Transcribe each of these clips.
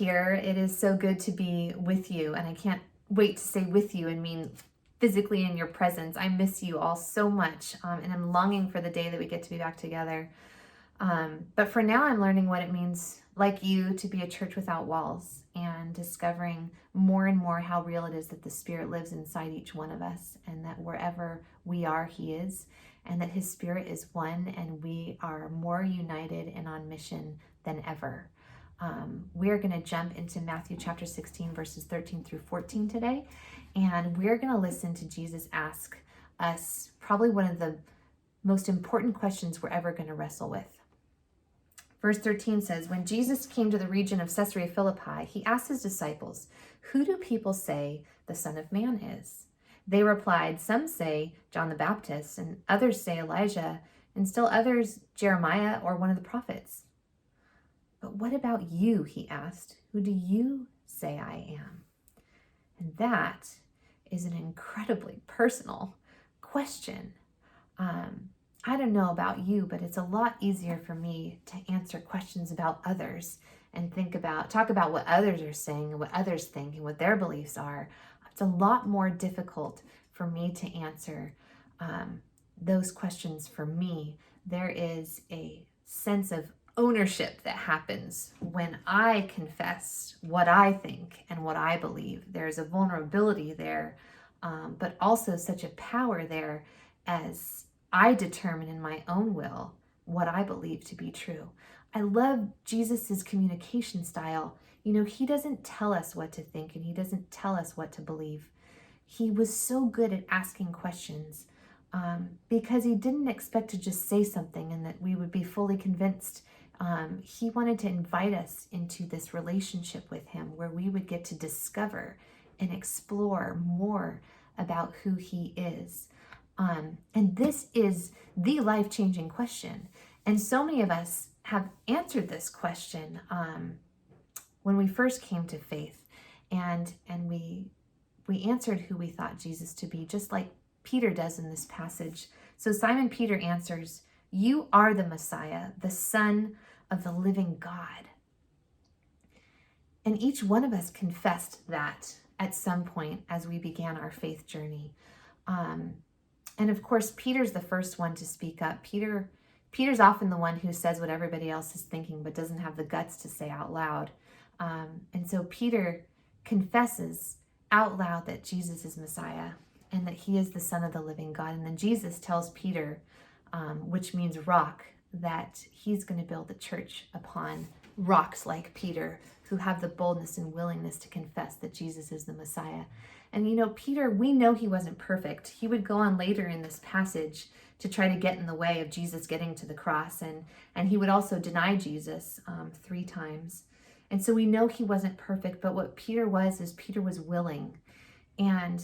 here. It is so good to be with you, and I can't wait to say with you and mean physically in your presence. I miss you all so much, and I'm longing for the day that we get to be back together. But for now, I'm learning what it means, like you, to be a church without walls, and discovering more and more how real it is that the Spirit lives inside each one of us, and that wherever we are, He is, and that His Spirit is one, and we are more united and on mission than ever. We're going to jump into Matthew chapter 16, verses 13 through 14 today, and we're going to listen to Jesus ask us probably one of the most important questions we're ever going to wrestle with. Verse 13 says, when Jesus came to the region of Caesarea Philippi, he asked his disciples, "Who do people say the Son of Man is?" They replied, "Some say John the Baptist, and others say Elijah, and still others Jeremiah or one of the prophets." "But what about you?" he asked. "Who do you say I am?" And that is an incredibly personal question. I don't know about you, but it's a lot easier for me to answer questions about others and talk about what others are saying and what others think and what their beliefs are. It's a lot more difficult for me to answer those questions for me. There is a sense of ownership that happens when I confess what I think and what I believe. There's a vulnerability there, but also such a power there as I determine in my own will what I believe to be true. I love Jesus's communication style. He doesn't tell us what to think, and he doesn't tell us what to believe. He was so good at asking questions because he didn't expect to just say something and that we would be fully convinced. He wanted to invite us into this relationship with him where we would get to discover and explore more about who he is. And this is the life-changing question. And so many of us have answered this question when we first came to faith. And we answered who we thought Jesus to be, just like Peter does in this passage. So Simon Peter answers, "You are the Messiah, the Son of the living God." And each one of us confessed that at some point as we began our faith journey. And of course, Peter's the first one to speak up. Peter's often the one who says what everybody else is thinking, but doesn't have the guts to say out loud. And so Peter confesses out loud that Jesus is Messiah and that he is the Son of the living God. And then Jesus tells Peter, which means rock, that he's going to build the church upon rocks like Peter, who have the boldness and willingness to confess that Jesus is the Messiah. And Peter, we know he wasn't perfect. He would go on later in this passage to try to get in the way of Jesus getting to the cross, and he would also deny Jesus 3 times. And so we know he wasn't perfect, but what Peter was is Peter was willing. And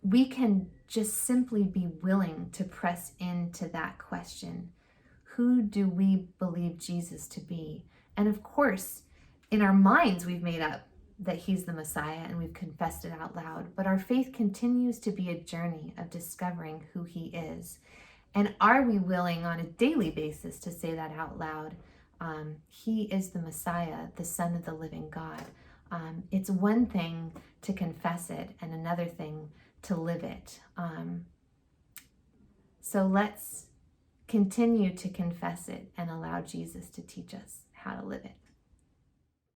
we can just simply be willing to press into that question. Who do we believe Jesus to be? And of course, in our minds, we've made up that he's the Messiah and we've confessed it out loud. But our faith continues to be a journey of discovering who he is. And are we willing on a daily basis to say that out loud? He is the Messiah, the Son of the living God. It's one thing to confess it and another thing to live it. So let's continue to confess it and allow Jesus to teach us how to live it.